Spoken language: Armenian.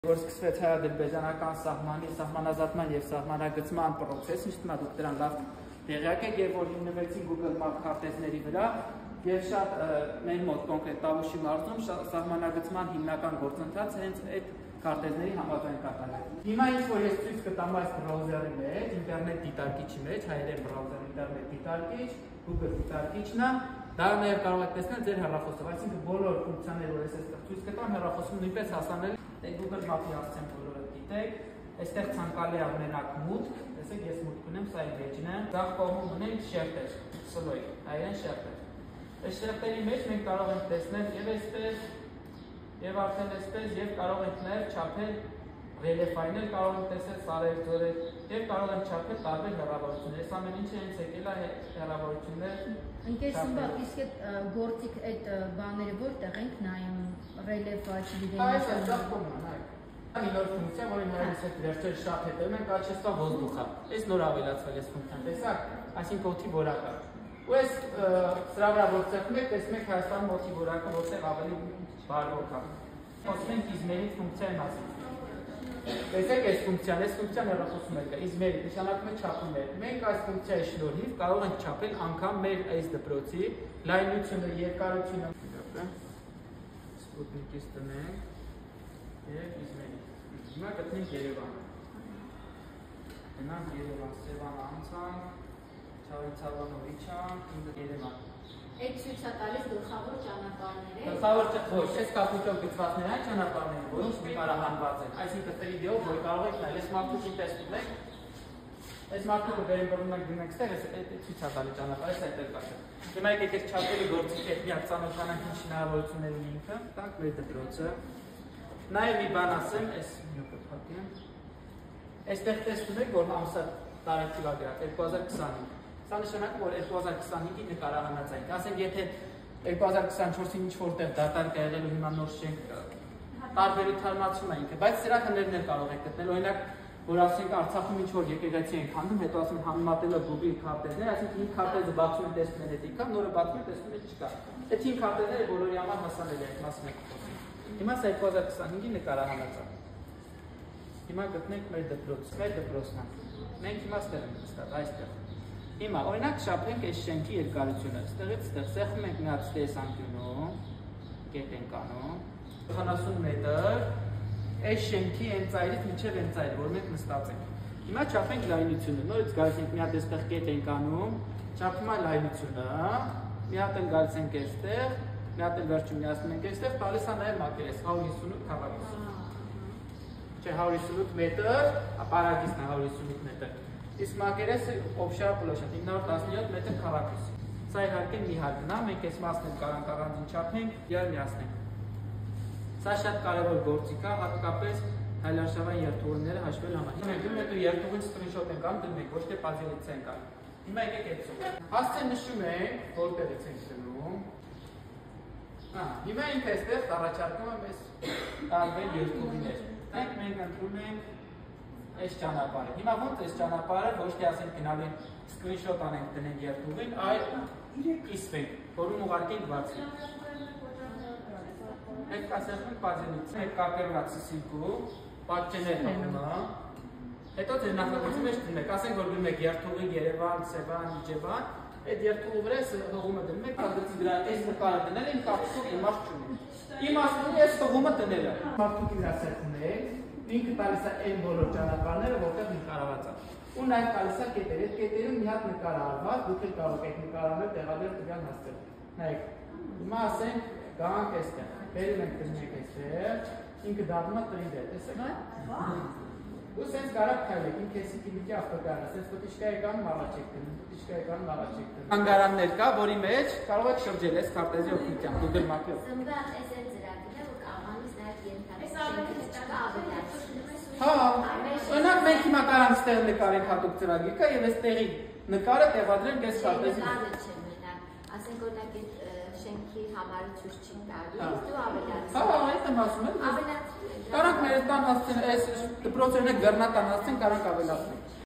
Որ սկսվեց հայ-ադրբեջանական սահմանի, սահմանազատման և սահմանագծման պրոցես, ինձ դուք դրան լավ տեղյակ եք, երբ որ հիմնվեցին Google Map քարտեզների վրա և շատ մեր մոտ կոնկրետ Տավուշի մարզում սահմանագծման հիմնական գործընթացը հենց այդ քարտեզների համաձայն կատարել։ Հիմա ինչ որ ես ցույց կտամ այս բրաուզերի մեջ, ինտերնետ դիտարկիչի մեջ, հայերեն բրաուզեր ինտերնետ դիտարկիչ, Google դիտարկիչն է, դա նաև կարող եք տեսնել ձեր հեռախոսով, այսինքն բոլոր ֆունկցիաները, որ ես այստեղ ցույց կտամ, հեռախոսում նույնպես հասանելի է Google Map-ի հասցեն բոլորը գիտեք, այստեղ ցանկալի է ունենաք մուտք, տեսեք ես մուտք ունեմ, սա իմ էջն է, ձախ կողմում ունենք շերտեր, սլոյ, հայերեն շերտեր։ Այս շերտերի մեջ մենք կարող ենք տեսնել եւ այսպես, եւ արդեն այսպես, եւ կարող ենք նաեւ չափել ռելիեֆայներ, կարող ենք տեսնել սարեր, ձորեր, եւ կարող ենք չափել տարբեր հեռավորություններ։ Այս ամեն ինչը հենց եկել է հեռավորություններ։ Ընկեր Սմբակ, իսկ այդ գործիք այդ բաները որտեղ ենք նայում, ռելիեֆը, չգիտեմ։ Այս ձախ կողմն է, այ։ Մի նոր ֆունկցիա, որին հայերից հետ վերջեր շատ հետևում են, կաչեստա ոզդուխա։ Այս նոր ավելացվել է ֆունկցիան, տեսակ, այսինքն օդի որակը։ Ու այս սրա վրա որ ցեղում եք, տեսնում եք Հայաստանում օդի որակը որտեղ ավելի բարվոք է։ Խոսում ենք իզմերի ֆունկցիայի մասին։ Տեսեք այս ֆունկցիան հեռախոսում է, իզմերի նշանակում է չափումներ։ Մենք այս ֆունկցիայի շնորհիվ կարող ենք չափել անգամ մեր այս դպրոցի լայնությունը, երկարությունը։ Սպուտնիկից տնենք և իզմերի։ Հիմա գտնենք Երևանը։ Գնանք Երևան, Սևան անցանք, Չավիցավանով իջանք, Երևան։ Այդ ցույց է տալիս գլխավոր ճանապարհները։ Գլխավոր ոչ, այս կապույտով գծվածներ այն ճանապարհները, որոնց նկարահանված են։ Այսինքն 3D-ով որ կարող եք նայել, այս մարտուկի տեսնում եք։ Այս մարտուկը վերաբերում եք դիմեք ստեղ, այս ցույց է տալի ճանապարհը, այս այդտեղ կա։ Հիմա եկեք չափելի գործիք հետ միակ ծանոթանանք ինչ հնարավորություններ ունի ինքը, տակ մեր դպրոցը։ Նաև մի բան ասեմ, այս նյութը փակեմ։ Այստեղ տեսնում եք, որ ամսը տարեթիվ է գրած 2025։ Սա նշանակում որ 2025-ի նկարահանած այն։ Ասենք եթե 2024-ին ինչ որտեղ դատարկ է եղել ու հիմա նոր շենք տարբերութարմացում է ինքը, բայց սրա հներն էլ կարող եք գտնել։ Օրինակ, որ ասենք Արցախում ինչ որ եկեղեցի ենք հանդում, հետո ասենք համեմատելով Google քարտեզներ, այսինքն 5 քարտեզը բացում են տեսնում են հետիկա, նորը բացում են տեսնում են չկա։ Այդ 5 քարտեզները բոլորի համար հասանելի է, այդ մասին եք խոսում։ Հիմա սա 2025-ի նկարահանած է։ Հիմա գտնենք մեր դպրոցն է։ Մենք հիմա ստեղ ենք նստած, այստեղ։ Հիմա օրինակ շափենք այս շենքի երկարությունը, ստեղից ստեղ սեղմում ենք մի հատ տեսանկյունով, կետ ենք անում, 70 մետր, այս շենքի այն ծայրից մինչև այն ծայրը, որ մենք նստած ենք։ Հիմա չափենք լայնությունը, նորից գալիս ենք մի հատ այստեղ կետ ենք անում, չափում է լայնությունը, մի հատ էլ գալիս ենք այստեղ, մի հատ էլ վերջում միացնում ենք այստեղ, տալիս է նաև մակերես 158 քառակուսի։ Չէ 158 մետր, ապարագիստն է 158 մետր։ Իսկ մակերեսը օբշար պլոշա 917 մետր քառակուսի։ Սա իհարկե մի հարկն է, մենք այս մասն էլ կարանք առանձին չափենք եւ միացնենք։ Սա շատ կարևոր գործիք է, հատկապես հայլարշավային երթուղիները հաշվել համար։ Հիմա դու երթուղին սկրինշոտ ենք անում, դնում ենք, ոչ թե բազելից ենք անում։ Հիմա եկեք այդպես։ Հասցե նշում ենք, որտեղից ենք դնում։ Հիմա ինքը այստեղ առաջարկում է մեզ տարբեր երթուղիներ։ Մենք ընտրում ենք այս ճանապարհը։ Հիմա ոնց այս ճանապարհը ոչ թե ասենք գնալու ենք սկրինշոտ անենք դնենք երթուղին, այլ կիսվենք, որում ուղարկի ենք բացի։ Մենք ասենք բազելից, մենք կապերված սիսիկու, պատճեներ հողումը, հետո ձեր նախագծի մեջ դնում եք, ասենք որ դնում եք երթուղի Երևան, Սևան, Իջևան, այդ երթուղի վրա հողումը դնում եք, կանգնեցի դրա այս նկարը դնել են, կապսով իմաստ չունի։ Իմաստն ունի այս հողումը դնելը։ Մարդուկի վրա սեղմում եք, ինքը տալիս է այն բոլոր ճանապարհները, որտեղ նկարահանված է։ Ու նաև տալիս է կետեր, այդ կետերում մի հատ նկարահանված, դուք էլ կարող եք նկարահանել տեղադրել տվյալ հասցել։ Նայեք, հիմա ասենք գանք այստեղ, բերում ենք դնենք այստեղ, ինքը դառնում է 3D, տեսեք։ Ու սենց կարող քայլեք, ինքը էսիկիլիկի ավտոկարն է, սենց պտիշկա եկանում առաջ եք դնում, պտիշկա եկանում առաջ եք դնում։ Հանգարաններ կա, որի մեջ կարող եք շրջել այս քարտեզի օգնությամբ, Google Map-ով։ Սմբակ այս է ծրագիրը, որ կարողանից նաև ենթարկել։ Հա, օրինակ մենք հիմա կարանք ստեղ նկարենք հատուկ ծրագիր կա եւ այս տեղի նկարը տեղադրենք այս քարտեզի մեջ։ Ասենք օրինակ այդ շենքի համարը ցույց չի տալիս, դու ավելացրու։ Հա, այդ եմ ասում եմ։ Ավելացրու։ Կարանք մեր տան հասցեն, այս դպրոցերն է գռնատան հասցեն, կարանք ավելացնենք։